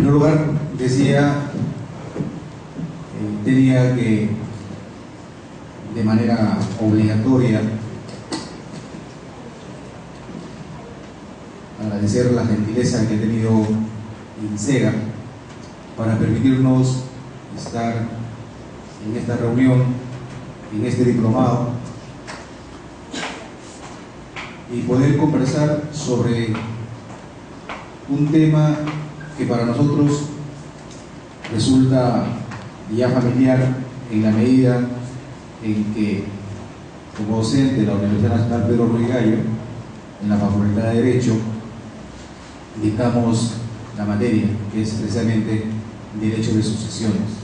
primer lugar, decía, tenía que, de manera obligatoria, agradecer la gentileza que ha tenido INSEGA para permitirnos estar en esta reunión, en este diplomado, y poder conversar sobre un tema que para nosotros resulta ya familiar en la medida en que, como docente de la Universidad Nacional Pedro Ruiz Gallo, en la Facultad de Derecho, dictamos la materia, que es precisamente Derecho de Sucesiones.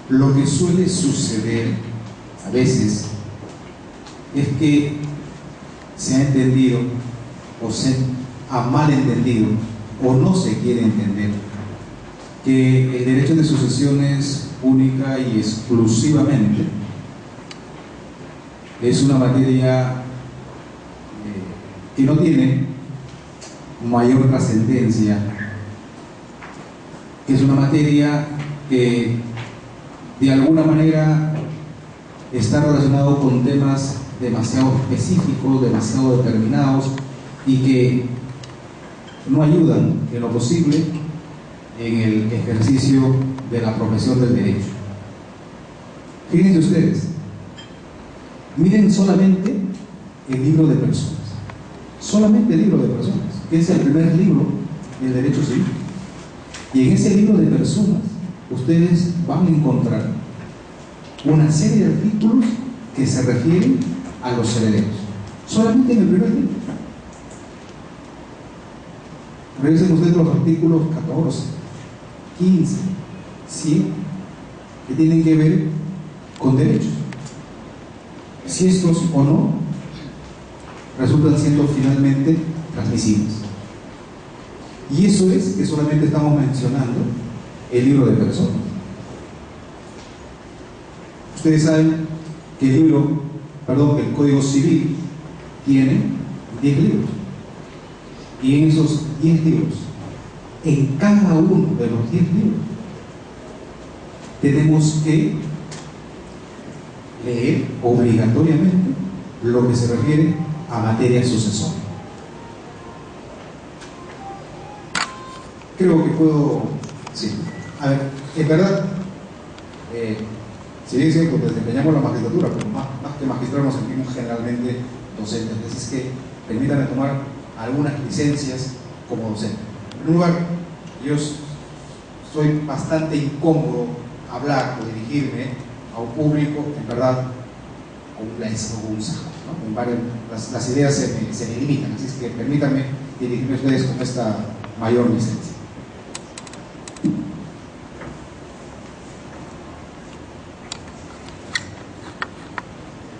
Lo que suele suceder a veces es que se ha entendido o se ha malentendido o no se quiere entender que el derecho de sucesiones única y exclusivamente es una materia que no tiene mayor trascendencia, que es una materia que de alguna manera está relacionado con temas demasiado específicos, demasiado determinados, y que no ayudan en lo posible en el ejercicio de la profesión del derecho. Fíjense ustedes, miren solamente el libro de personas, solamente el libro de personas, que es el primer libro del derecho civil. Y en ese libro de personas ustedes van a encontrar una serie de artículos que se refieren a los herederos, solamente en el primer libro. Revisen ustedes los artículos 14, 15, 100, que tienen que ver con derechos, si estos o no resultan siendo finalmente transmisibles. Y eso es que solamente estamos mencionando el libro de personas. Ustedes saben que el Código Civil tiene 10 libros. Y en esos 10 libros, en cada uno de los 10 libros, tenemos que leer obligatoriamente lo que se refiere a materia sucesoria. Creo que puedo... Sí. A ver, en verdad, si bien es cierto que desempeñamos la magistratura, pero más que magistrar nos sentimos generalmente docentes. Así es que permítanme tomar algunas licencias como docente. En primer lugar, yo soy bastante incómodo hablar o dirigirme a un público, en verdad, con un saco, ¿no? Las ideas se me limitan, así es que permítanme dirigirme a ustedes con esta mayor licencia.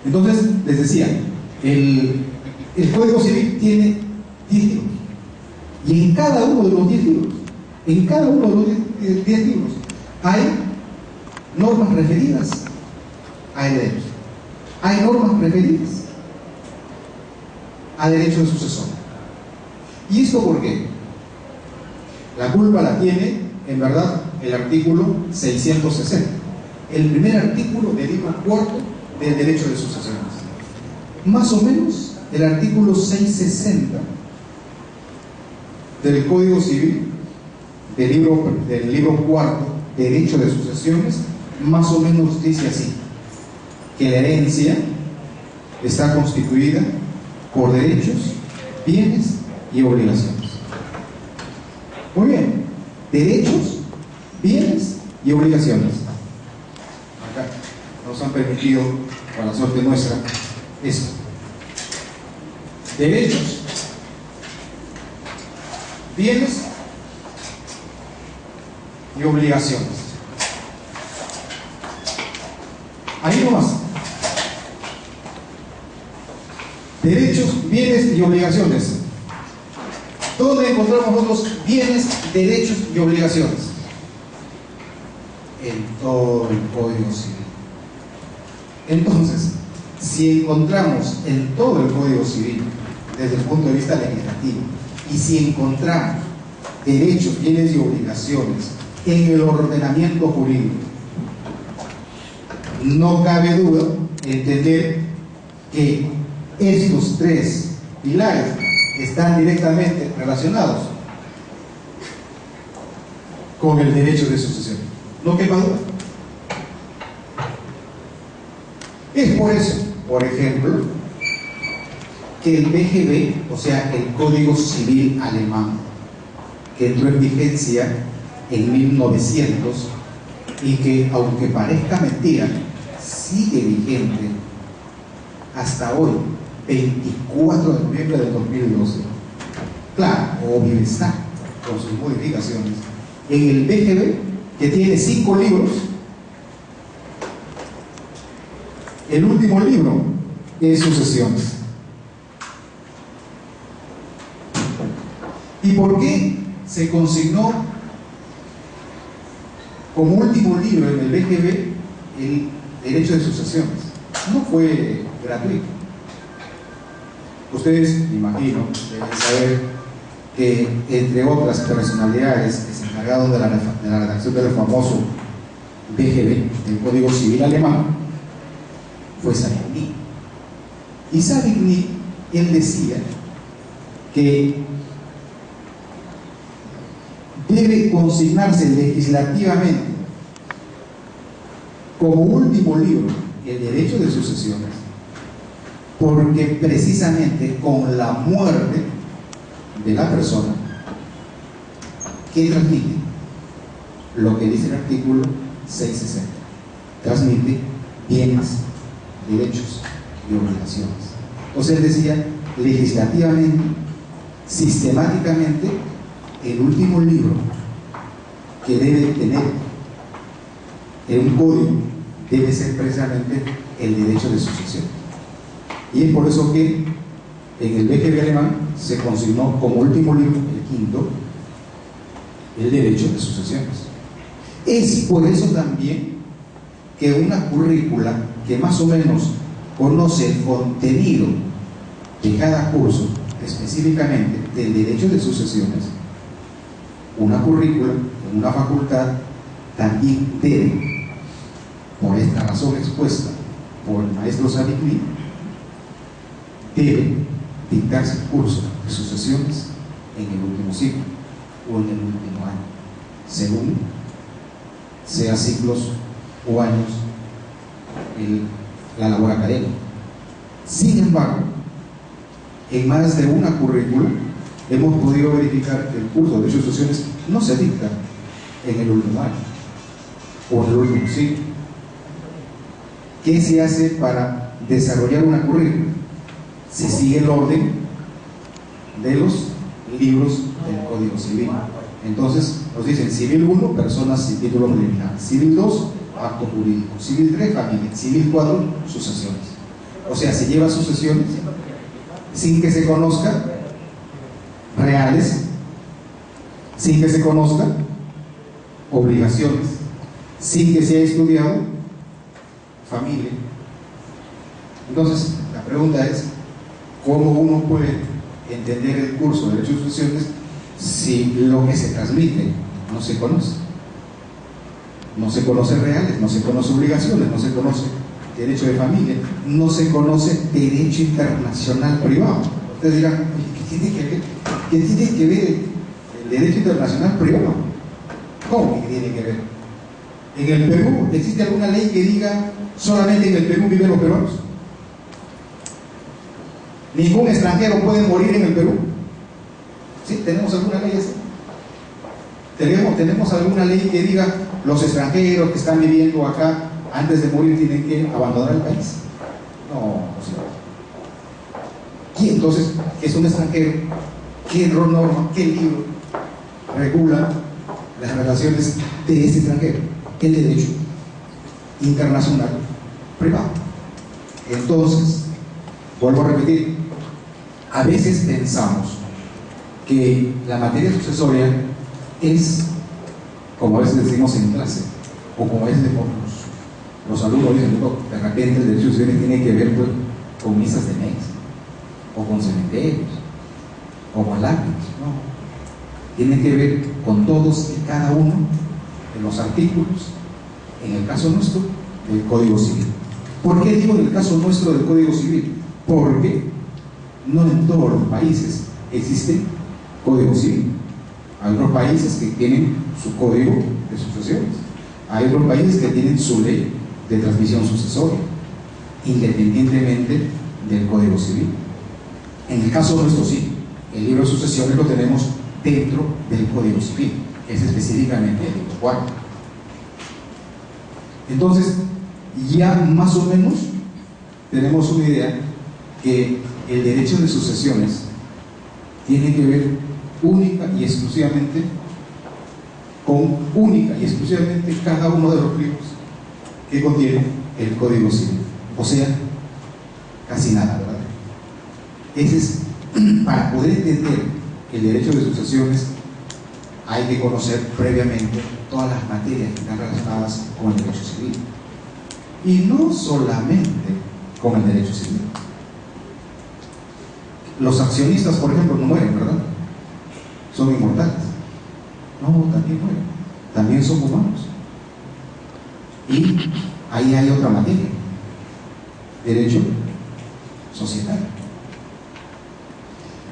Entonces, les decía, el Código Civil tiene 10 libros. Y en cada uno de los 10 libros, hay normas referidas a herederos. Hay normas referidas a derecho de sucesión. ¿Y esto por qué? La culpa la tiene, en verdad, el artículo 660. El primer artículo del libro cuarto del derecho de sucesiones. Más o menos el artículo 660 del Código Civil, del libro cuarto, derecho de sucesiones, más o menos dice así: que la herencia está constituida por derechos, bienes y obligaciones. Muy bien, derechos, bienes y obligaciones. Acá nos han permitido, para la suerte nuestra, esto: derechos, bienes y obligaciones. Ahí nomás. Derechos, bienes y obligaciones. ¿Dónde encontramos nosotros bienes, derechos y obligaciones? En todo el Código Civil. Entonces, si encontramos en todo el Código Civil, desde el punto de vista legislativo, y si encontramos derechos, bienes y obligaciones en el ordenamiento jurídico, no cabe duda entender que estos tres pilares están directamente relacionados con el derecho de sucesión. No quepa duda. Es por eso, por ejemplo, que el BGB, o sea, el Código Civil alemán, que entró en vigencia en 1900 y que, aunque parezca mentira, sigue vigente hasta hoy, 24 de noviembre de 2012. Claro, obvio está, con sus modificaciones. En el BGB, que tiene 5 libros, el último libro es Sucesiones. ¿Y por qué se consignó como último libro en el BGB el derecho de sucesiones? No fue gratuito. Ustedes, me imagino, deben saber que, entre otras personalidades que se encargaron de la redacción del famoso BGB, el Código Civil alemán, fue Savigny. Y Savigny, él decía que debe consignarse legislativamente como último libro el derecho de sucesiones, porque precisamente con la muerte de la persona que transmite lo que dice el artículo 660, transmite bienes, derechos y obligaciones. Entonces él decía, legislativamente, sistemáticamente, el último libro que debe tener en un código debe ser precisamente el derecho de sucesión. Y es por eso que en el BGB alemán se consignó como último libro, el quinto, el derecho de sucesiones. Es por eso también que una currícula que más o menos conoce el contenido de cada curso, específicamente del derecho de sucesiones, una currícula en una facultad también debe, por esta razón expuesta por el maestro Savigny, debe dictarse el curso de sucesiones en el último ciclo o en el último año, según sea ciclos o años la labor académica. Sin embargo, en más de una currícula hemos podido verificar que el curso de Derecho de Sucesiones no se dicta en el último año o en el último ciclo. ¿Qué se hace para desarrollar una currícula? Se sigue el orden de los libros del Código Civil. Entonces nos dicen Civil 1, personas sin título preliminar; Civil 2, acto jurídico; Civil 3, familia; Civil 4, sucesiones. O sea, se lleva sucesiones sin que se conozca reales, sin que se conozcan obligaciones, sin que se haya estudiado familia. Entonces, la pregunta es, ¿cómo uno puede entender el curso de Derecho de Sucesiones si lo que se transmite no se conoce? No se conoce reales, no se conoce obligaciones, no se conoce derecho de familia, no se conoce derecho internacional privado. Ustedes dirán, ¿qué tiene que ver? ¿Qué tiene que ver el derecho internacional privado? ¿Cómo que tiene que ver? ¿En el Perú existe alguna ley que diga solamente en el Perú viven los peruanos? ¿Ningún extranjero puede morir en el Perú? ¿Sí? ¿Tenemos alguna ley así? ¿Tenemos alguna ley que diga los extranjeros que están viviendo acá antes de morir tienen que abandonar el país? No, no sé. ¿Y entonces qué es un extranjero? ¿Qué norma, qué libro regula las relaciones de ese extranjero? El derecho internacional privado. Entonces, vuelvo a repetir, a veces pensamos que la materia sucesoria es, como a veces decimos en clase, o como a veces los alumnos dicen, de repente el derecho sucesorio tiene que ver pues, con misas de mes, o con cementerios, o con lápices. No. tiene que ver con todos y cada uno de los artículos, en el caso nuestro, del Código Civil. ¿Por qué digo en el caso nuestro del Código Civil? Porque no en todos los países existe Código Civil. Hay otros países que tienen su código de sucesiones. Hay otros países que tienen su ley de transmisión sucesoria, independientemente del Código Civil. En el caso nuestro sí, el libro de sucesiones lo tenemos dentro del Código Civil, que es específicamente el libro cuarto. Entonces, ya más o menos tenemos una idea que el derecho de sucesiones tiene que ver única y exclusivamente cada uno de los libros que contiene el Código Civil. O sea, casi nada, ¿verdad? Ese es, para poder entender el derecho de sucesiones, hay que conocer previamente todas las materias que están relacionadas con el derecho civil. Y no solamente con el derecho civil. Los accionistas, por ejemplo, no mueren, ¿verdad? Son inmortales. No, también mueren. También son humanos. Y ahí hay otra materia: derecho societario.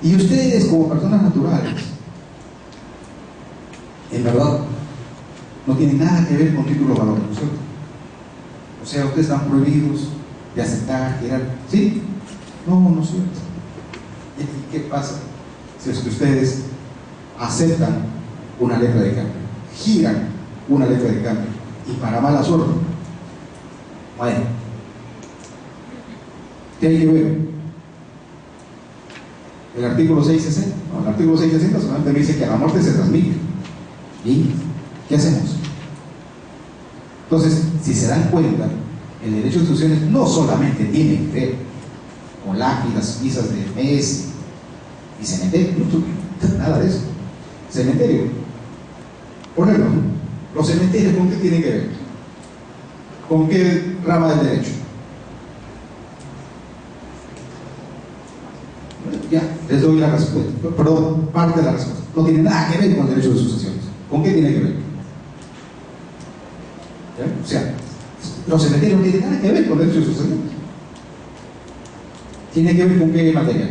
Y ustedes, como personas naturales, en verdad, no tienen nada que ver con títulos de valor, ¿no es cierto? O sea, ustedes están prohibidos de aceptar, girar. ¿Sí? No, no es cierto. ¿Y qué pasa si es que ustedes aceptan una letra de cambio, giran una letra de cambio y para mala suerte? Bueno, ¿qué hay que ver? El artículo 660. No, el artículo 660 solamente me dice que a la muerte se transmite. ¿Y qué hacemos? Entonces, si se dan cuenta, el derecho de sucesiones no solamente tiene que ver con lápidas, misas de mes y cementerio, no, nada de eso. Cementerio, por ejemplo, los cementerios, ¿con qué tienen que ver? ¿Con qué rama del derecho? Ya, les doy la respuesta, perdón, parte de la respuesta. No tiene nada que ver con el derecho de sucesiones. ¿Con qué tiene que ver? ¿Ya? O sea, los cementerios no tienen nada que ver con el derecho de sucesiones. ¿Tiene que ver con qué materia?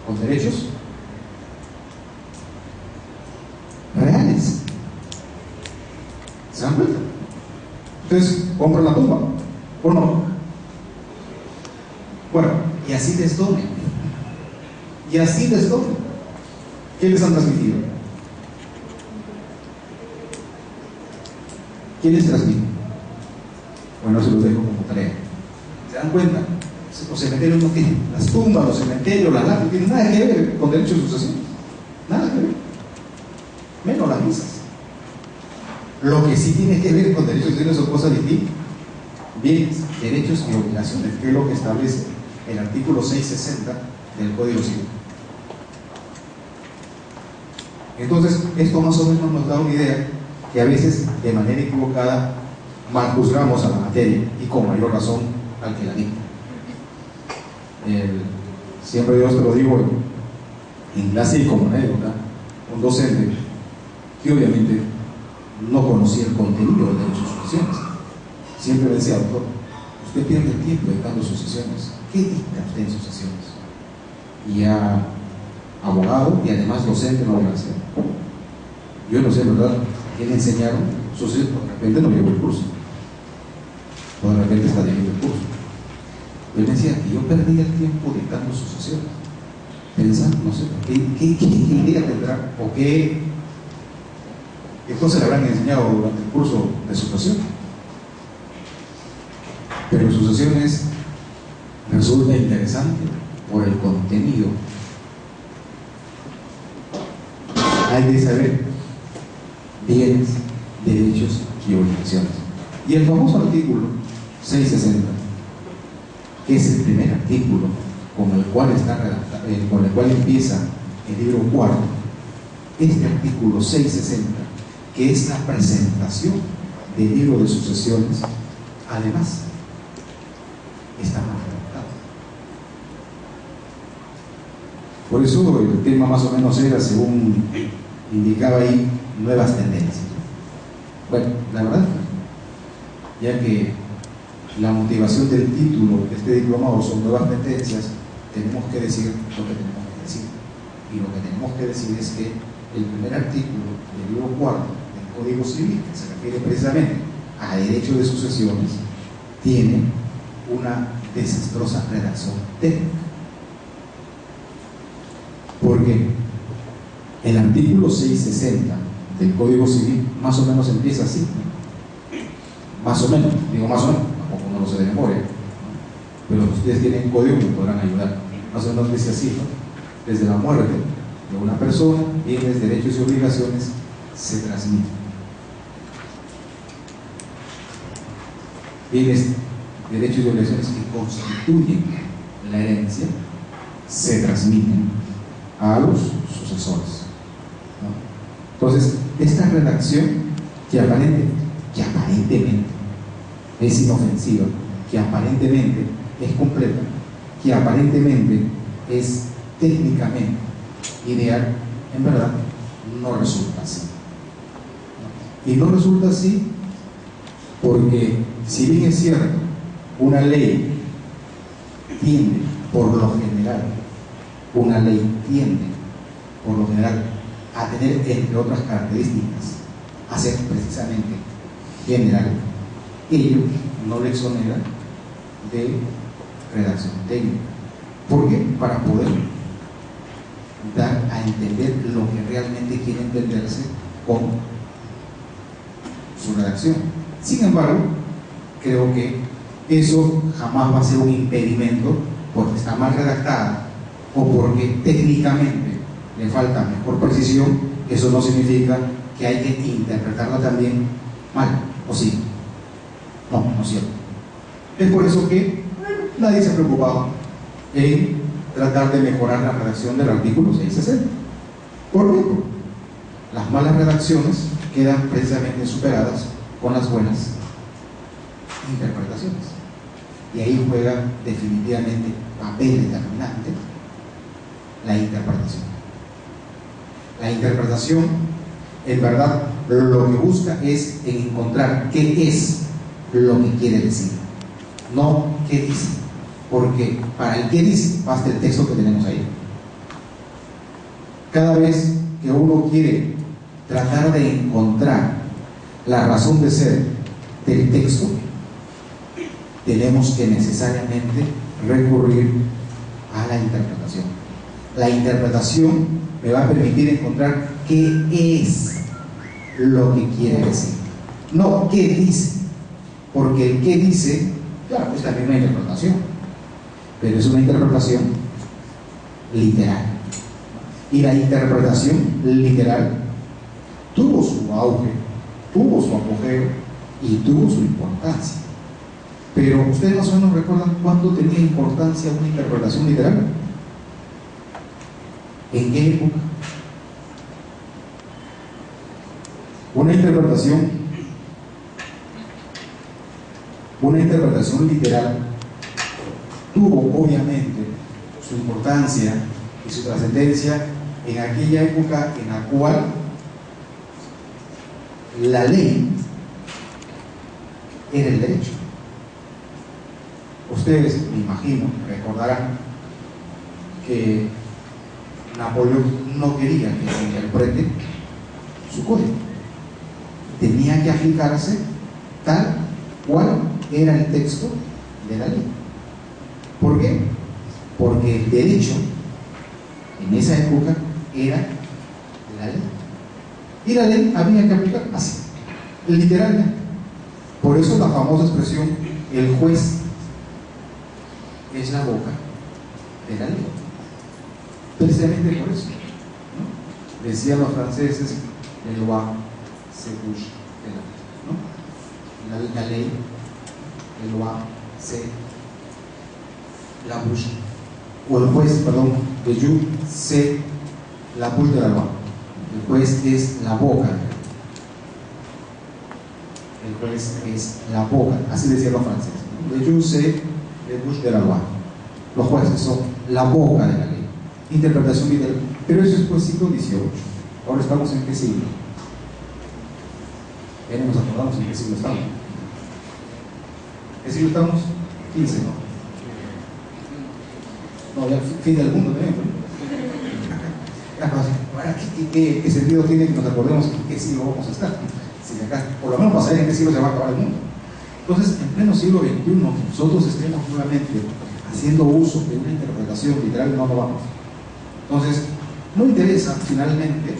¿Con derechos reales? ¿Se dan cuenta? Ustedes compran la tumba, ¿o no? Bueno, y así les doble. Y así les doble. ¿Qué les han transmitido? ¿Quién les transmite? Bueno, se los dejo como tarea. ¿Se dan cuenta? Los cementerios no tienen, las tumbas, los cementerios, las lápidas, no tienen nada que ver con derechos de sucesión. Nada que ver. Menos las misas. Lo que sí tiene que ver con derechos de sucesión son cosas distintas. Bienes, derechos y obligaciones, que es lo que establece el artículo 660 del Código Civil. Entonces, esto más o menos nos da una idea que a veces, de manera equivocada, mal juzgamos a la materia y con mayor razón al que la dicta. Siempre yo te lo digo en clase y como anécdota, un docente que obviamente no conocía el contenido del derecho de sucesiones, siempre me decía: doctor, usted pierde el tiempo dictando sucesiones. ¿Qué dicta usted en sucesiones? Y ya abogado y además docente no lo va a hacer. Yo no sé, ¿verdad? ¿Qué le enseñaron? Sucesiones, de repente no llevo el curso, o de repente está leyendo el curso. Él me decía que yo perdía el tiempo dictando sucesiones, pensando, no sé, ¿qué idea tendrá? ¿O qué cosas le habrán enseñado durante el curso de sucesión? Pero sucesiones resulta interesante por el contenido. Hay que saber bienes, derechos y obligaciones. Y el famoso artículo 660, que es el primer artículo con el cual empieza el libro cuarto, este artículo 660, que es la presentación del libro de sucesiones, además está mal redactado. Por eso el tema más o menos era, según indicaba ahí, nuevas tendencias. Bueno, la verdad, ya que la motivación del título de este diplomado son nuevas tendencias, tenemos que decir lo que tenemos que decir. Y lo que tenemos que decir es que el primer artículo del libro cuarto del Código Civil, que se refiere precisamente a derecho de sucesiones, tiene una desastrosa redacción técnica. Porque el artículo 660 del Código Civil más o menos empieza así, más o menos, digo más o menos, tampoco no lo sé de memoria, pero ustedes tienen código que me podrán ayudar. Más o menos dice así, ¿no? Desde la muerte de una persona, bienes, derechos y obligaciones se transmiten. Bienes, derechos y obligaciones que constituyen la herencia se transmiten a los sucesores, ¿no? Entonces, esta redacción que aparentemente es inofensiva, que aparentemente es completa, que aparentemente es técnicamente ideal, en verdad no resulta así. Y no resulta así porque, si bien es cierto, una ley tiende, por lo general, a tener, entre otras características, a ser precisamente general, ello no le exonera de redacción técnica. ¿Por qué? Para poder dar a entender lo que realmente quiere entenderse con su redacción. Sin embargo, creo que eso jamás va a ser un impedimento porque está mal redactada o porque técnicamente le falta mejor precisión. Eso no significa que hay que interpretarla también mal, ¿o sí? No, no es cierto. Es por eso que nadie se ha preocupado en tratar de mejorar la redacción del artículo 660. ¿Por qué? Las malas redacciones quedan precisamente superadas con las buenas interpretaciones. Y ahí juega definitivamente papel determinante la interpretación. La interpretación, en verdad, lo que busca es encontrar qué es lo que quiere decir, no qué dice, porque para el qué dice basta el texto que tenemos ahí. Cada vez que uno quiere tratar de encontrar la razón de ser del texto, tenemos que necesariamente recurrir a la interpretación. La interpretación me va a permitir encontrar qué es lo que quiere decir, no qué dice, porque el qué dice, claro, es también una interpretación, pero es una interpretación literal. Y la interpretación literal tuvo su auge, tuvo su apogeo y tuvo su importancia. Pero ustedes más o menos recuerdan cuándo tenía importancia una interpretación literal. ¿En qué época? Una interpretación literal tuvo obviamente su importancia y su trascendencia en aquella época en la cual la ley era el derecho. Ustedes, me imagino, recordarán que Napoleón no quería que se interprete su código. Tenía que aplicarse tal cual era el texto de la ley. ¿Por qué? Porque el derecho en esa época era la ley. Y la ley había que aplicar así, literalmente. Por eso la famosa expresión, el juez es la boca de la ley. Precisamente por eso, ¿no? Decían los franceses, el loi c'est bouche de la ley, ¿no? La ley, el loi c'est la bouche, o el juez, perdón, le juge c'est la bouche de la loi. El juez es la boca. El juez es la boca, así decían los franceses, ¿no? Le juge c'est la bouche de la loi. Los jueces son la boca de la ley. interpretación literal. Pero eso es pues siglo XVIII. Ahora estamos en qué siglo. Ya no nos acordamos en qué siglo estamos. ¿Qué siglo estamos? 15, ¿no? No, ya fin del mundo también. ¿Qué sentido tiene que nos acordemos en qué siglo vamos a estar? Si acá, por lo menos para saber en qué siglo se va a acabar el mundo. Entonces, en pleno siglo XXI, nosotros estemos nuevamente haciendo uso de una interpretación literal, no lo vamos. Entonces, no interesa finalmente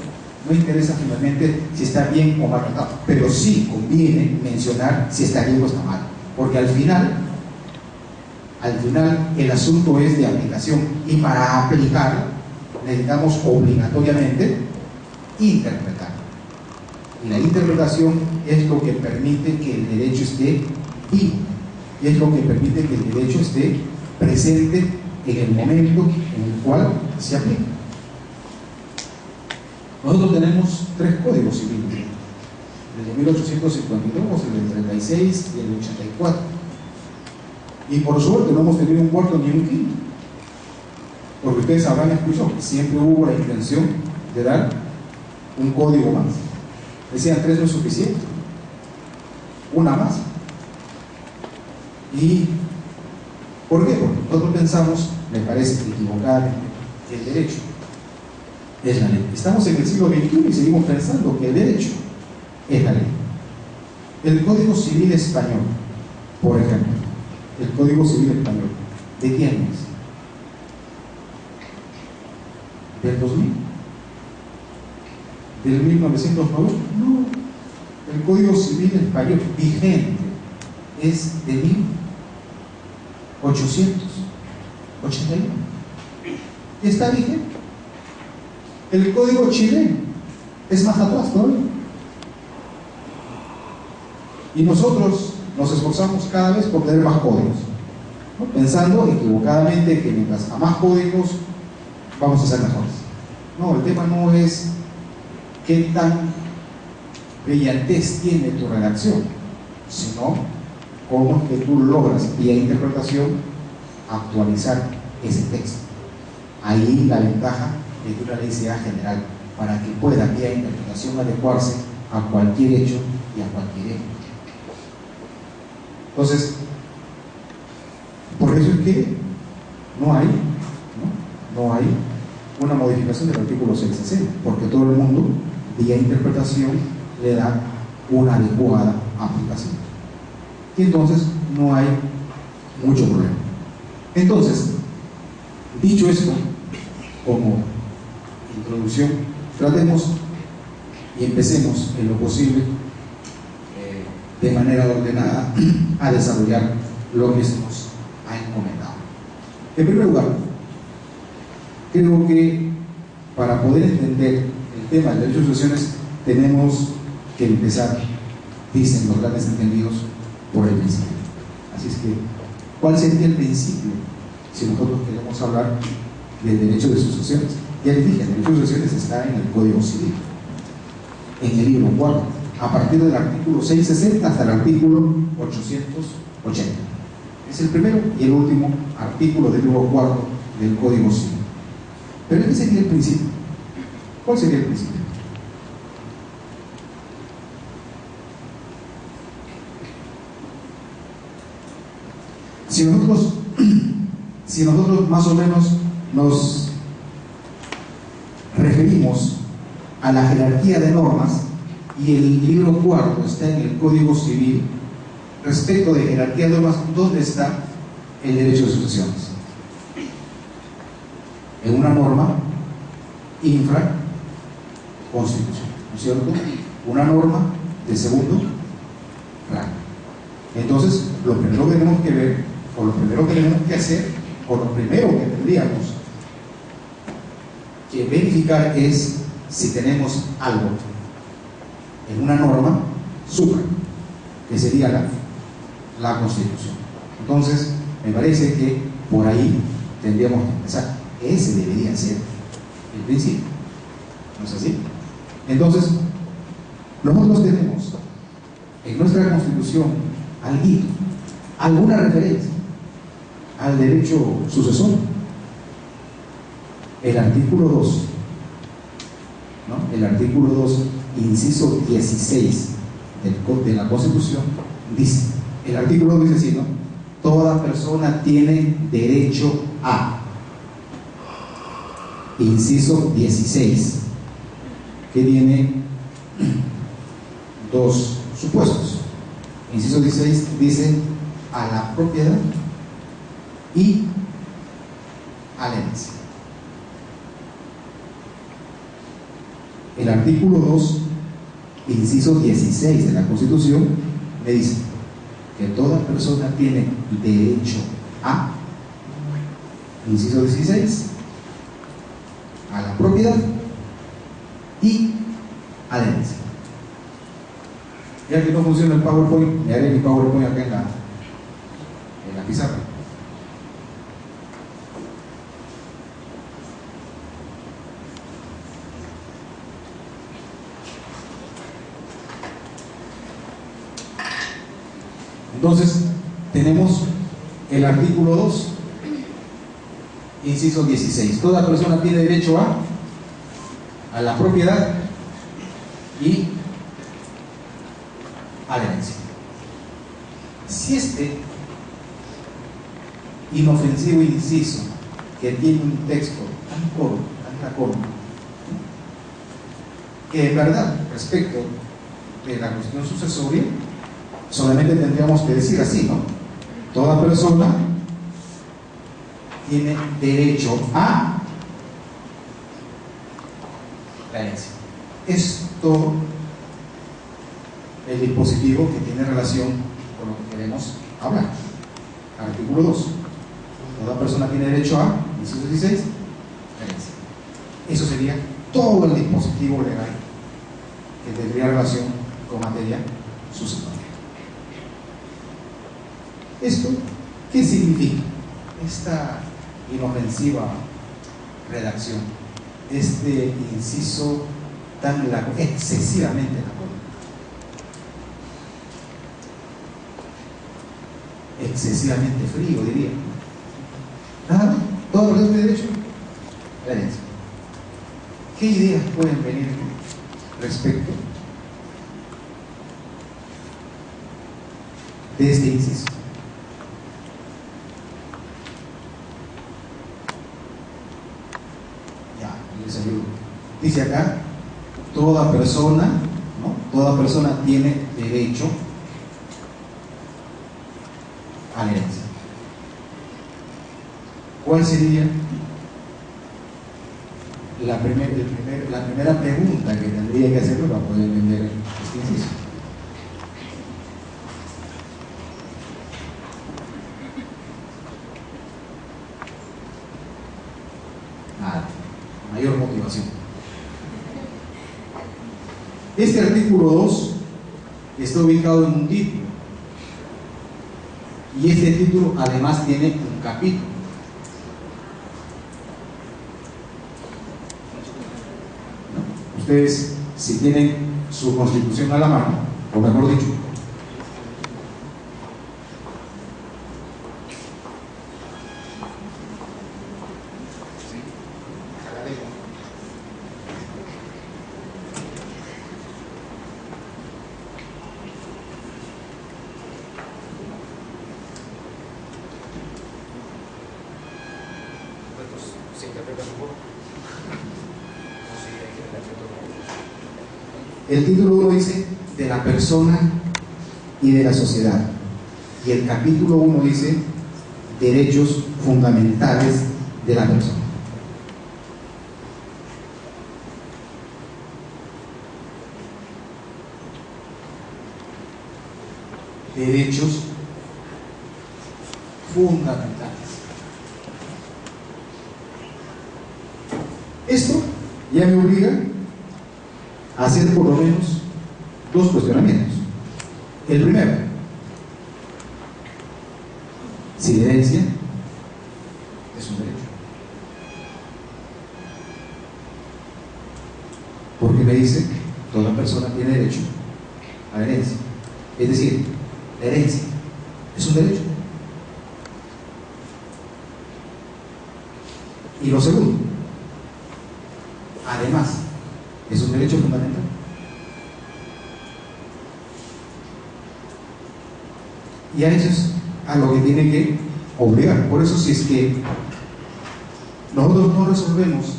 si está bien o mal tratado, pero sí conviene mencionar si está bien o está mal, porque al final el asunto es de aplicación, y para aplicar necesitamos obligatoriamente interpretar. Y la interpretación es lo que permite que el derecho esté vivo, y es lo que permite que el derecho esté presente en el momento en el cual se aplica. Nosotros tenemos 3 códigos civiles, el de 1852, el del 36 y el del 84. Y por suerte no hemos tenido un cuarto ni un quinto, porque ustedes habrán escuchado que siempre hubo la intención de dar un código más. Decían 3 no es suficiente, una más. ¿Y por qué? Porque nosotros pensamos, me parece equivocadamente, que el derecho es la ley. Estamos en el siglo XXI y seguimos pensando que el derecho es la ley. El Código Civil Español, por ejemplo, el Código Civil Español, ¿de quién es? ¿Del 2000? ¿Del 1990? No. El Código Civil Español vigente es de 1881. Está vigente. El Código chileno es más atrás todavía. Y nosotros nos esforzamos cada vez por tener más códigos, ¿no? Pensando equivocadamente que mientras a más códigos vamos a ser mejores. No, el tema no es qué tan brillantez tiene tu redacción, sino cómo es que tú logras vía interpretación actualizar ese texto. Ahí la ventaja de que una ley sea general, para que pueda vía interpretación adecuarse a cualquier hecho y a cualquier época. Entonces, por eso es que no hay una modificación del artículo 660, porque todo el mundo vía interpretación le da una adecuada aplicación. Y entonces no hay mucho problema. Entonces, dicho esto, como introducción, tratemos y empecemos en lo posible de manera ordenada a desarrollar lo que se nos ha encomendado. En primer lugar, creo que para poder entender el tema del derecho de sucesiones tenemos que empezar, dicen los grandes entendidos, por el principio. Así es que, ¿cuál sería el principio si nosotros queremos hablar del derecho de sucesiones? Ya les dije, el derecho de sucesiones está en el Código Civil, en el libro 4, a partir del artículo 660 hasta el artículo 880. Es el primero y el último artículo del libro 4 del Código Civil. Pero ¿qué sería el principio? ¿Cuál sería el principio? Si nosotros más o menos nos referimos a la jerarquía de normas, y el libro 4 está en el Código Civil, respecto de jerarquía de normas, ¿dónde está el derecho de sucesiones? En una norma infraconstitucional, ¿no es cierto? Una norma de segundo rango. Entonces, lo primero que tenemos que ver, o lo primero que tenemos que hacer, o lo primero que tendríamos que verificar es si tenemos algo en una norma supra, que sería la Constitución. Entonces, me parece que por ahí tendríamos que empezar. Ese debería ser el principio, ¿no es así? Entonces, nosotros tenemos en nuestra Constitución alguna referencia al derecho sucesorio. El artículo 2, ¿no? El artículo 2, inciso 16 de la Constitución, dice, el artículo 2 dice así, ¿no? Toda persona tiene derecho a, inciso 16, que tiene dos supuestos. Inciso 16 dice a la propiedad y a la herencia. El artículo 2, inciso 16 de la Constitución me dice que toda persona tiene derecho a, inciso 16, a la propiedad y a la herencia. Ya que no funciona el PowerPoint, me haré mi PowerPoint acá en la pizarra. Entonces, tenemos el artículo 2, inciso 16. Toda persona tiene derecho a la propiedad y a la herencia. Si este inofensivo inciso, que tiene un texto tan corto, tan lacónico, que en verdad, respecto de la cuestión sucesoria, solamente tendríamos que decir así, ¿no? Toda persona tiene derecho a la herencia. Es todo el dispositivo que tiene relación con lo que queremos hablar. Artículo 2. Toda persona tiene derecho a, inciso 16, la herencia. Eso sería todo el dispositivo legal que tendría relación con materia sucesoria. ¿Esto qué significa? Esta inofensiva redacción, este inciso tan excesivamente lacónico, excesivamente frío, diría. Nada, todo lo que es derecho, la herencia. ¿Qué ideas pueden venir respecto de este inciso? Les ayudo. Dice acá, toda persona, ¿no? Toda persona tiene derecho a la herencia. ¿Cuál sería la primera pregunta que tendría que hacerlo para poder entender este inciso? Mayor motivación. Este artículo 2 está ubicado en un título, y este título además tiene un capítulo. ¿No? Ustedes, si tienen su Constitución a la mano, o mejor dicho, el título 1 dice de la persona y de la sociedad, y el capítulo 1 dice derechos fundamentales de la persona. Derechos fundamentales. Esto ya me obliga a hacer por lo menos dos cuestionamientos. El primero, si la herencia es un derecho. Porque me dice toda persona tiene derecho a la herencia. Es decir, la herencia es un derecho. Y lo segundo, además, es un derecho fundamental. Y a eso es a lo que tiene que obligar. Por eso, si es que nosotros no resolvemos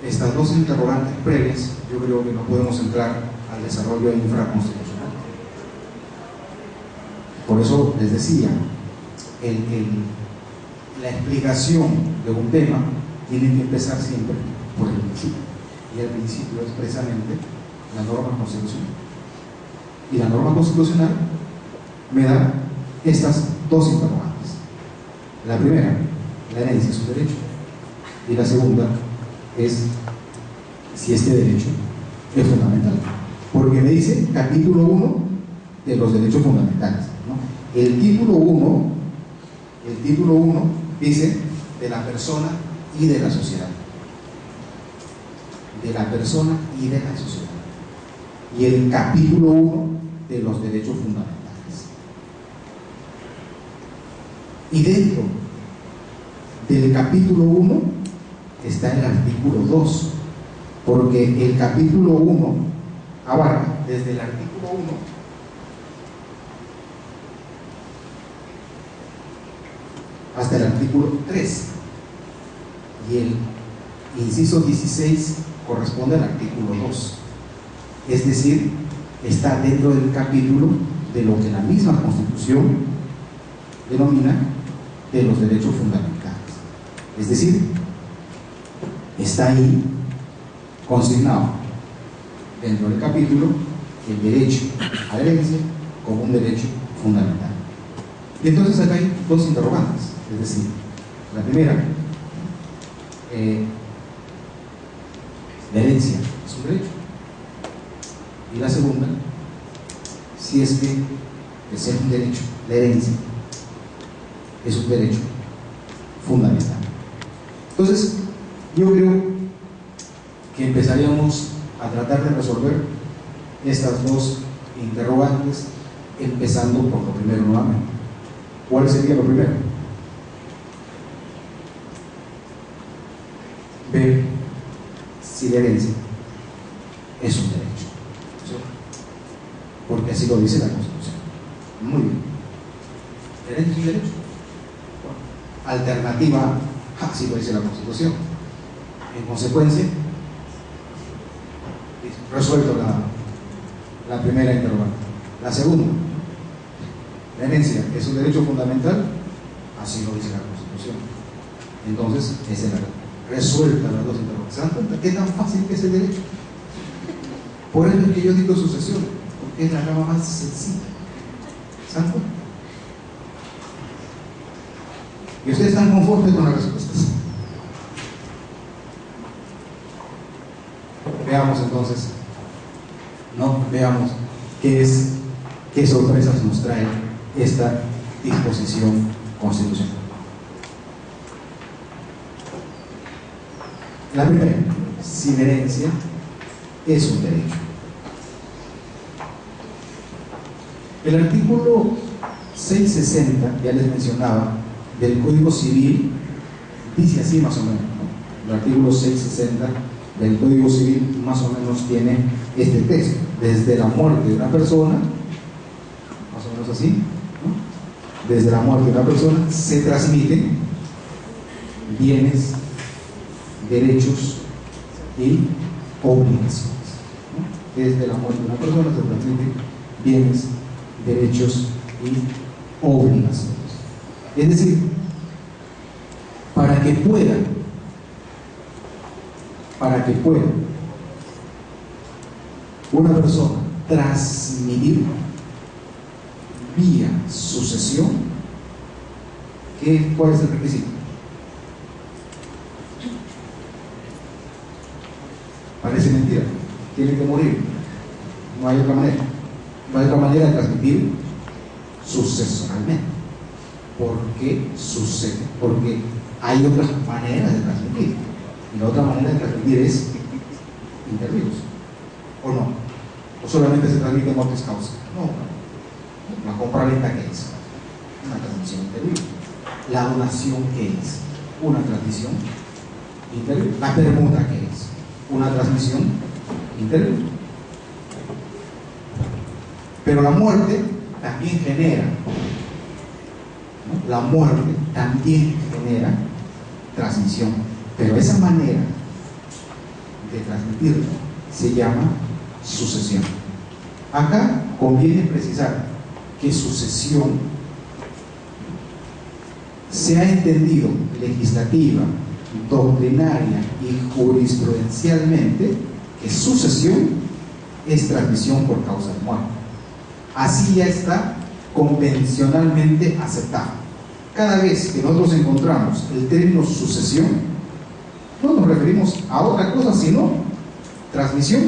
estas dos interrogantes previas, yo creo que no podemos entrar al desarrollo infraconstitucional. Por eso les decía, la explicación de un tema tiene que empezar siempre por el principio. Y el principio es precisamente la norma constitucional. Y la norma constitucional me da estas dos interrogantes. La primera, la herencia es un derecho. Y la segunda es si este derecho es fundamental. Porque me dice capítulo 1 de los derechos fundamentales, ¿no? El título 1 dice de la persona y de la sociedad. De la persona y de la sociedad. Y el capítulo 1 de los derechos fundamentales. Y dentro del capítulo 1 está el artículo 2, porque el capítulo 1 abarca desde el artículo 1 hasta el artículo 3, y el inciso 16 corresponde al artículo 2, es decir, está dentro del capítulo de lo que la misma Constitución denomina de los derechos fundamentales. Es decir, está ahí consignado dentro del capítulo el derecho a la herencia como un derecho fundamental. Y entonces acá hay dos interrogantes, es decir, la primera, la herencia es un derecho, y la segunda, si es que de ser un derecho, la herencia es un derecho fundamental. Entonces, yo creo que empezaríamos a tratar de resolver estas dos interrogantes, empezando por lo primero nuevamente. ¿Cuál sería lo primero? Ver si la herencia es un derecho, ¿sí? Porque así lo dice la Constitución. Muy bien. ¿La herencia es un derecho? Bueno, alternativa, así lo dice la Constitución. En consecuencia, resuelto la primera interrogante. La segunda, la herencia es un derecho fundamental, así lo dice la Constitución. Entonces, esa es resuelta las dos interrogantes. ¿Se dan cuenta qué tan fácil que es el derecho? Por eso es que yo digo sucesión, porque es la rama más sencilla. ¿Se dan cuenta? ¿Y ustedes están conformes con las respuestas? Veamos entonces, veamos qué sorpresas nos trae esta disposición constitucional. La primera, si la herencia es un derecho. El artículo 660, ya les mencionaba, del Código Civil, dice así más o menos, ¿no? El artículo 660 del Código Civil más o menos tiene este texto: desde la muerte de una persona, más o menos así, ¿no? Desde la muerte de una persona se transmiten bienes, derechos y obligaciones, ¿no? Desde la muerte de una persona se transmiten bienes, derechos y obligaciones. Es decir, para que pueda una persona transmitir vía sucesión, ¿cuál es el requisito? Parece mentira, tiene que morir, no hay otra manera, no hay otra manera de transmitir sucesionalmente. ¿Por qué sucede? Porque hay otras maneras de transmitir, y la otra manera de transmitir es intervivos, ¿o no? ¿O solamente se transmite en mortis causa? No. La compra-venta, ¿qué es? Una transmisión interviva. La donación, ¿qué es? Una transmisión interviva. La permuta, ¿qué es? una transmisión interviva. Pero la muerte también genera, ¿no? La muerte también genera transmisión, pero esa manera de transmitirlo se llama sucesión. Acá conviene precisar que sucesión se ha entendido legislativa, doctrinaria y jurisprudencialmente que sucesión es transmisión por causa de muerte. Así ya está convencionalmente aceptado. Cada vez que nosotros encontramos el término sucesión, no nos referimos a otra cosa sino transmisión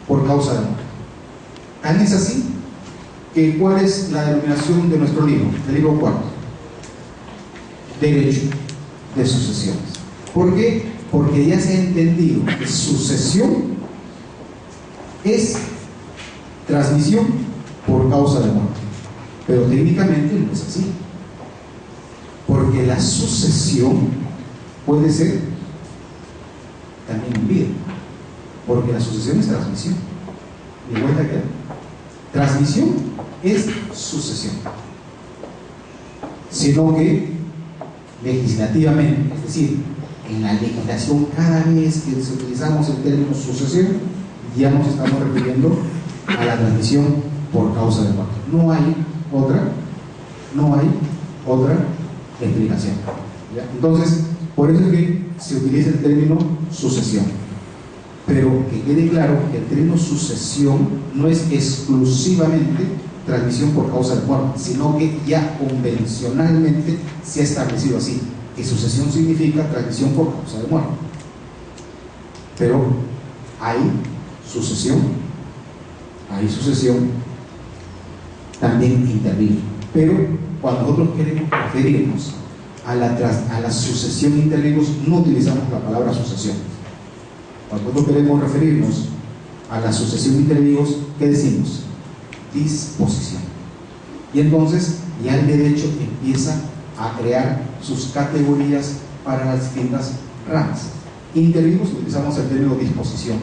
por causa de muerte. Tan es así que ¿cuál es la denominación de nuestro libro? El libro cuarto: derecho de sucesiones. ¿Por qué? Porque ya se ha entendido que sucesión es transmisión por causa de muerte, pero técnicamente no es así, porque la sucesión puede ser también en vida, porque la sucesión es transmisión. ¿De vuelta queda? Transmisión es sucesión, sino que legislativamente, es decir, en la legislación, cada vez que utilizamos el término sucesión, ya nos estamos refiriendo a la transmisión por causa de muerte. No hay otra explicación, ¿ya? Entonces, por eso es que se utiliza el término sucesión. Pero que quede claro que el término sucesión no es exclusivamente transmisión por causa de muerte, sino que ya convencionalmente se ha establecido así, que sucesión significa transmisión por causa de muerte. Pero hay sucesión también interviene. Pero cuando nosotros queremos referirnos a la sucesión intervivos, no utilizamos la palabra sucesión. Cuando nosotros queremos referirnos a la sucesión intervivos, ¿qué decimos? Disposición. Y entonces ya el derecho empieza a crear sus categorías para las distintas ramas. Intervivos utilizamos el término disposición,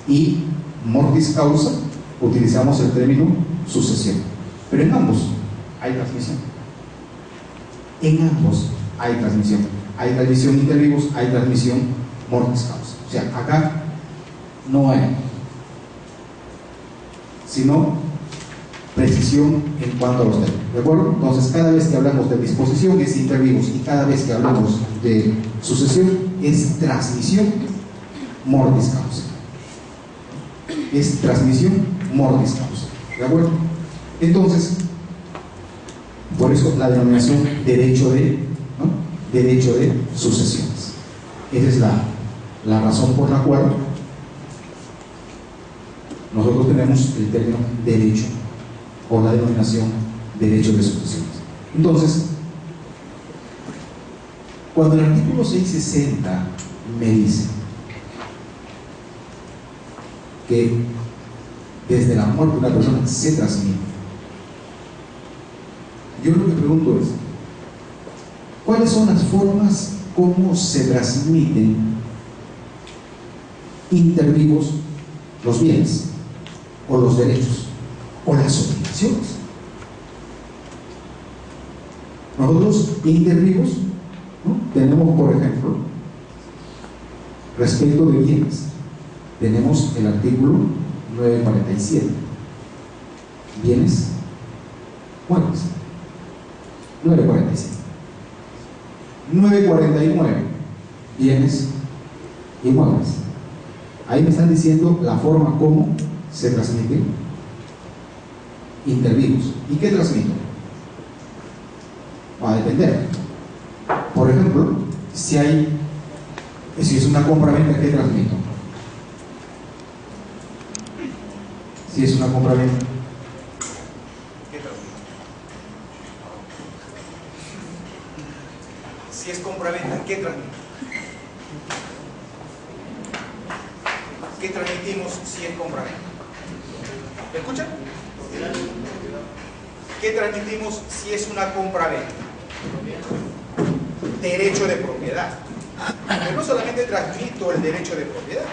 y mortis causa utilizamos el término sucesión. Pero en ambos hay transmisión. En ambos hay transmisión. Hay transmisión intervivos, hay transmisión mortis causa. O sea, acá no hay, sino precisión en cuanto a los términos. ¿De acuerdo? Entonces, cada vez que hablamos de disposición es intervivos, y cada vez que hablamos de sucesión es transmisión mortis causa. Es transmisión mortis causa. ¿De acuerdo? Entonces, por eso la denominación derecho de sucesiones. Esa es la razón por la cual nosotros tenemos el término derecho, o la denominación derecho de sucesiones. Entonces, cuando el artículo 660 me dice que desde la muerte de una persona se transmite, yo lo que pregunto es, ¿cuáles son las formas como se transmiten intervivos los bienes, o los derechos, o las obligaciones? Nosotros intervivos, ¿no? Tenemos, por ejemplo, respecto de bienes, tenemos el artículo 947, bienes muebles. 947. 949, bienes inmuebles. Ahí me están diciendo la forma como se transmiten intervivos. ¿Y qué transmiten? Va a depender. Por ejemplo, si es una compra-venta, ¿qué transmito? Si es una compra-venta, ¿qué transmito? Si es compra-venta, ¿qué transmito? ¿Qué transmitimos si es compra-venta? ¿Me escuchan? ¿Qué transmitimos si es una compra-venta? Derecho de propiedad. Pero no solamente transmito el derecho de propiedad,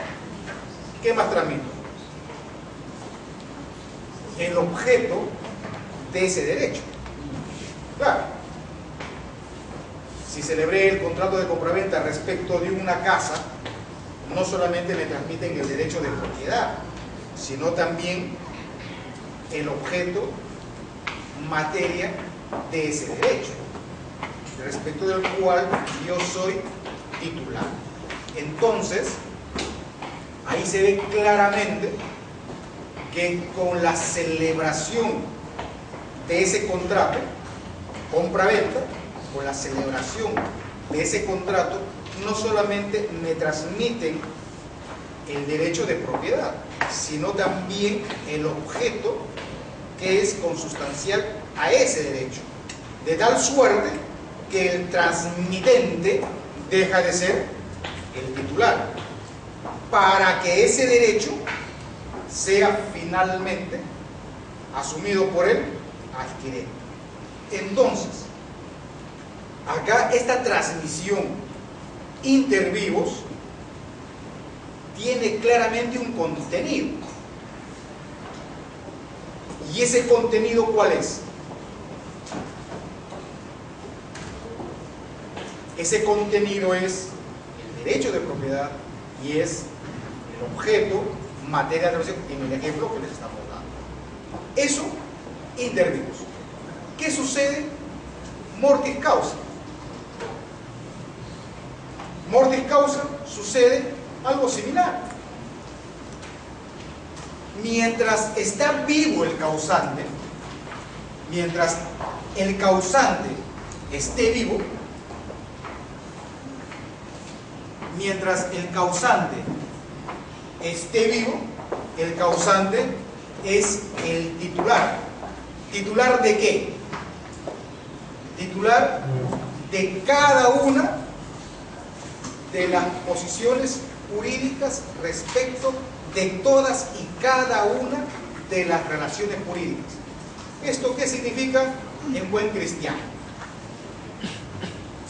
¿Qué más transmito? El objeto de ese derecho. Claro, si celebré el contrato de compraventa respecto de una casa, no solamente me transmiten el derecho de propiedad, sino también el objeto, materia de ese derecho, respecto del cual yo soy titular. Entonces, ahí se ve claramente que con la celebración de ese contrato, compra-venta, con la celebración de ese contrato, no solamente me transmiten el derecho de propiedad, sino también el objeto que es consustancial a ese derecho, de tal suerte que el transmitente deja de ser el titular, para que ese derecho sea finalmente asumido por el adquirente. Entonces, acá esta transmisión inter vivos tiene claramente un contenido. ¿Y ese contenido cuál es? Ese contenido es el derecho de propiedad y es el objeto, materia de transmisión, en el ejemplo que les estamos dando. Eso, inter vivos. ¿Qué sucede? Mortis causa. Mortis causa sucede algo similar. Mientras está vivo el causante, mientras el causante esté vivo, mientras el causante esté vivo, el causante es el titular. ¿Titular de qué? Titular de cada una de las posiciones jurídicas respecto de todas y cada una de las relaciones jurídicas. ¿Esto qué significa en buen cristiano?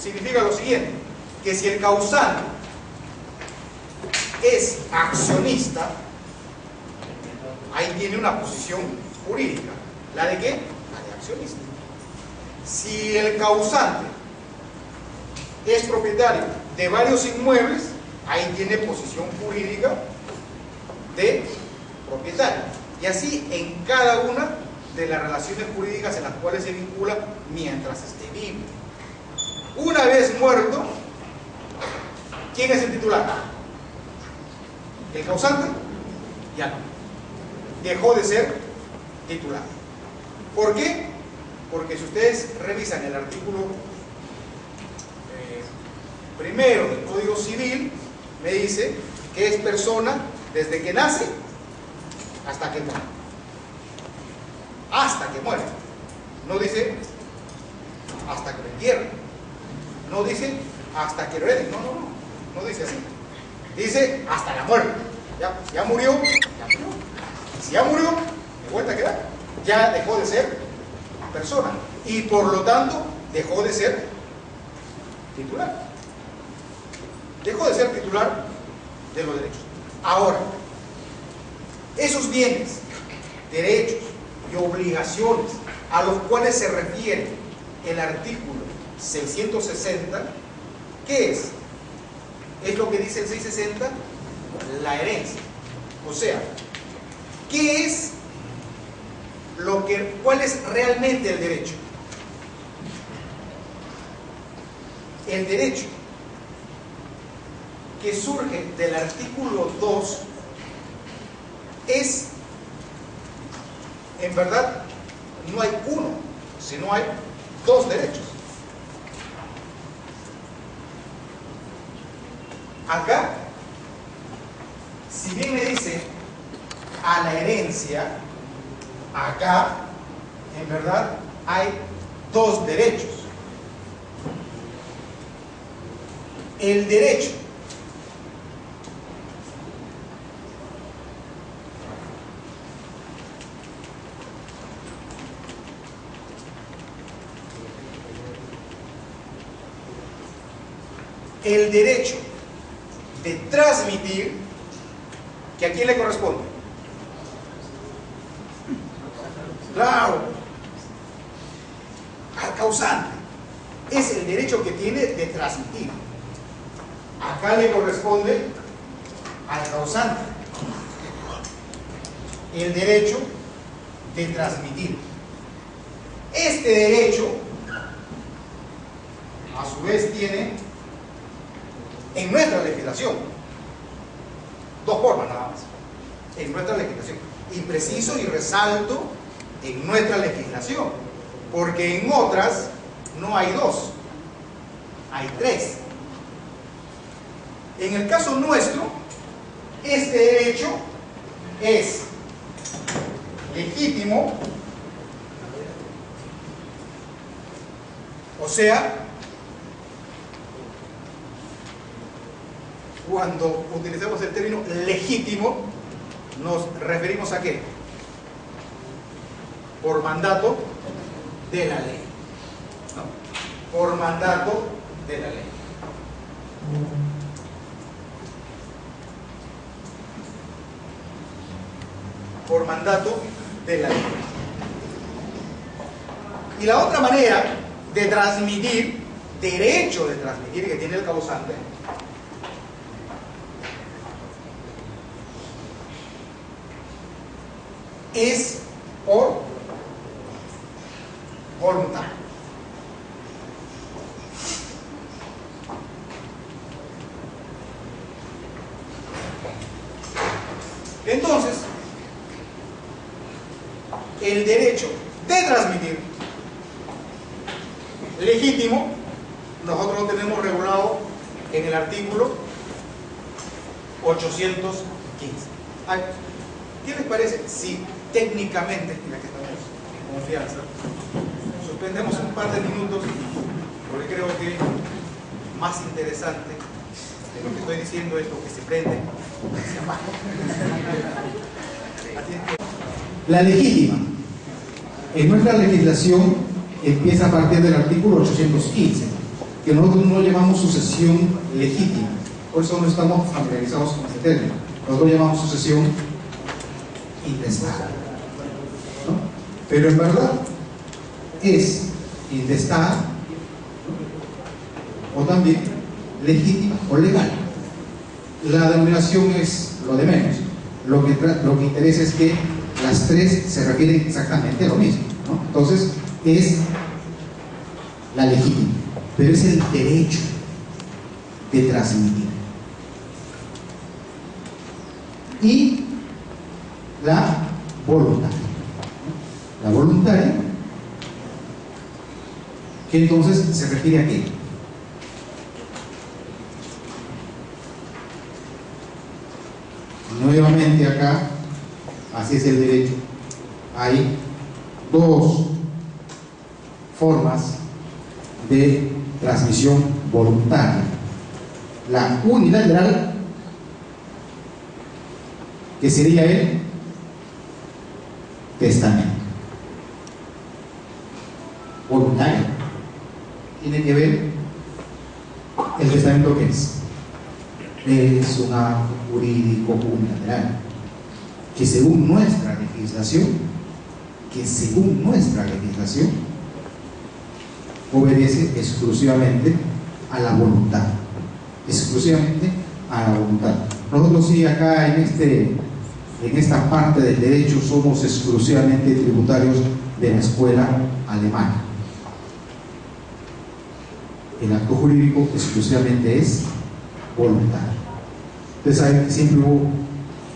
Significa lo siguiente, que si el causante es accionista, ahí tiene una posición jurídica. ¿La de qué? La de accionista. Si el causante es propietario de varios inmuebles, ahí tiene posición jurídica de propietario. Y así en cada una de las relaciones jurídicas en las cuales se vincula mientras esté vivo. Una vez muerto, ¿quién es el titular? ¿El causante? Ya no. Dejó de ser titular. ¿Por qué? Porque si ustedes revisan el artículo primero del Código Civil, me dice que es persona desde que nace hasta que muere. Hasta que muere. No dice hasta que lo entierren. No dice hasta que lo hereden. No dice así. Dice hasta la muerte. Ya murió, ya murió. Y si ya murió, de vuelta a quedar, ya dejó de ser persona. Y por lo tanto, dejó de ser titular. Dejó de ser titular de los derechos. Ahora, esos bienes, derechos y obligaciones a los cuales se refiere el artículo 660, ¿qué es? Es lo que dice el 660, la herencia. O sea, ¿qué es cuál es realmente el derecho? El derecho que surge del artículo 2 es, en verdad, no hay uno, sino hay dos derechos. Acá, si bien me dice a la herencia, acá, en verdad, hay dos derechos. El derecho de transmitir ¿Que a quién le corresponde? Claro, al causante. Es el derecho que tiene de transmitir. Acá le corresponde al causante el derecho de transmitir. Este derecho, a su vez, tiene en nuestra legislación dos formas nada más. En nuestra legislación. Y preciso y resalto en nuestra legislación, porque en otras no hay dos, hay tres. En el caso nuestro, este derecho es legítimo, o sea, cuando utilizamos el término legítimo, nos referimos a ¿qué? Por mandato de la ley, ¿no? Por mandato de la ley. Por mandato de la ley. Y la otra manera de transmitir, derecho de transmitir que tiene el causante, es por voluntad. Entonces, el derecho de transmitir legítimo, nosotros lo tenemos regulado en el artículo 815. ¿Qué les parece? Si técnicamente, ya que estamos en confianza, suspendemos un par de minutos, porque creo que más interesante de lo que estoy diciendo es lo que se prende hacia abajo. La legítima. En nuestra legislación empieza a partir del artículo 815, que nosotros no llamamos sucesión legítima. Por eso no estamos familiarizados con este término. Nosotros llamamos sucesión intestada, ¿no? Pero en verdad es intestada, ¿no? O también legítima o legal. La denominación es lo de menos. Lo que interesa es que las tres se refieren exactamente a lo mismo, ¿no? Entonces es la legítima, pero es el derecho de transmitir. Y la voluntaria. La voluntaria, que entonces se refiere a qué? Nuevamente acá, así es el derecho. Hay dos formas de transmisión voluntaria. La unilateral, que sería el testamento. Voluntario. Tiene que ver el testamento que es. Es un acto jurídico unilateral que según nuestra legislación, obedece exclusivamente a la voluntad. Exclusivamente a la voluntad. Nosotros sí acá en esta parte del derecho somos exclusivamente tributarios de la escuela alemana. El acto jurídico exclusivamente es voluntad. Ustedes saben que siempre hubo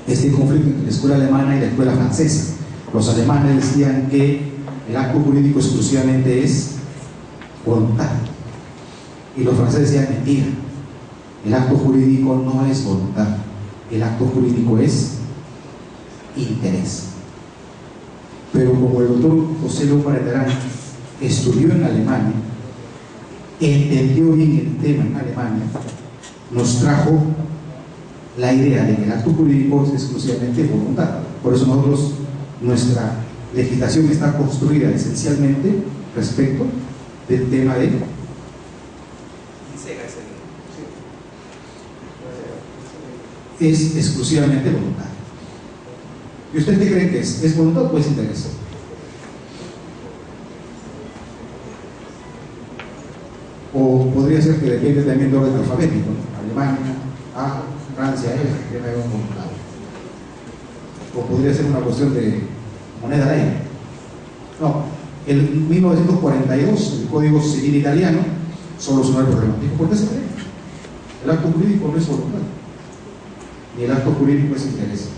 este conflicto entre la escuela alemana y la escuela francesa. Los alemanes decían que el acto jurídico exclusivamente es voluntad, y los franceses decían mentira. El acto jurídico no es voluntad, el acto jurídico es interés. Pero como el doctor José López Arterán estudió en Alemania, entendió bien el tema en Alemania, nos trajo la idea de que el acto jurídico es exclusivamente voluntad. Por eso nosotros, nuestra legislación está construida esencialmente respecto del tema de es exclusivamente voluntario. ¿Y usted qué cree que es? ¿Es voluntad o es interés? O podría ser que depende también del orden alfabético, ¿no? Alemania, A, Francia, F, que me un voluntario. O podría ser una cuestión de moneda al aire. No, en 1942, el Código Civil italiano solucionó el problema. Dijo, ¿por qué se cree? El acto jurídico no es voluntad, ni el acto jurídico es interés.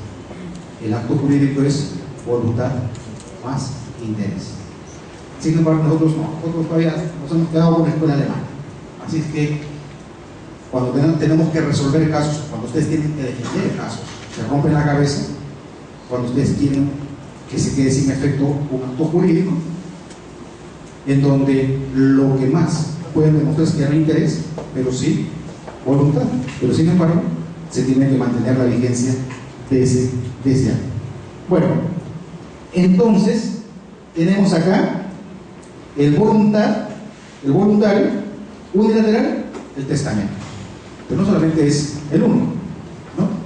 El acto jurídico es voluntad más interés. Sin embargo, nosotros todavía nos hemos quedado con la escuela alemana. Así es que cuando tenemos que resolver casos, cuando ustedes tienen que defender casos, se rompen la cabeza, cuando ustedes quieren que se quede sin efecto un acto jurídico, en donde lo que más pueden demostrar es que no hay interés, pero sí voluntad. Pero sin embargo, se tiene que mantener la vigencia de ese acto. Bueno, entonces tenemos acá el voluntario, unilateral, el testamento. Pero no solamente es el uno, ¿no?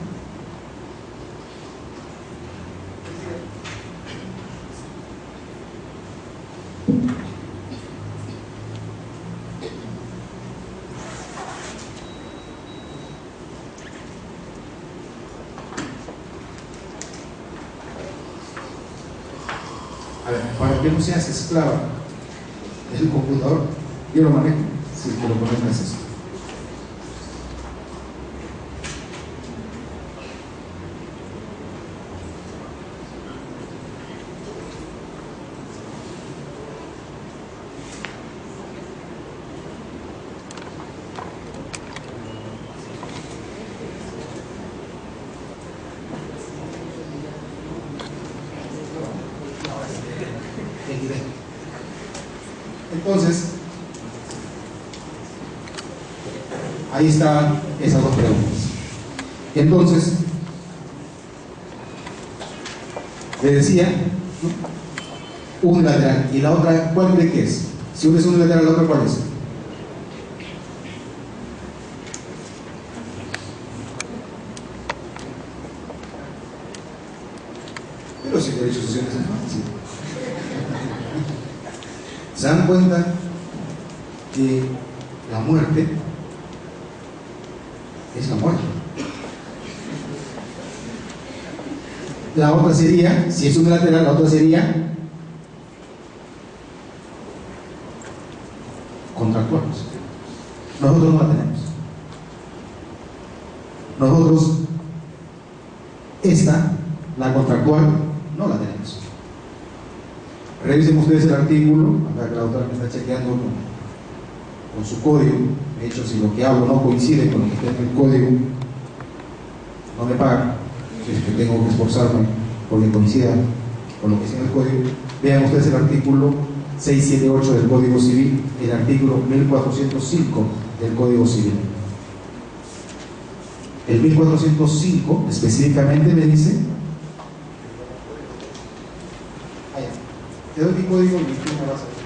A ver, para que no seas esclava del computador, yo lo manejo, si te lo conectas eso. Entonces, ahí están esas dos preguntas. Entonces, le decía, ¿no? Unilateral. ¿Y la otra cuál cree que es? Si una es unilateral, la otra ¿cuál es? Pero si el derecho de sucesión es fácil. ¿Se dan cuenta que la muerte es la muerte? La otra sería, si es unilateral, la otra sería contractual. Nosotros no la tenemos. Nosotros, esta, la contractual, no la tenemos. Revisen ustedes el artículo, acá que la autora me está chequeando con su código. De hecho, si lo que hago no coincide con lo que está en el código, no me pagan. Si es que tengo que esforzarme porque coincida con lo que está en el código. Vean ustedes el artículo 678 del Código Civil, el artículo 1405 del Código Civil. El 1405 específicamente me dice, te doy mi código y tú me vas a ver.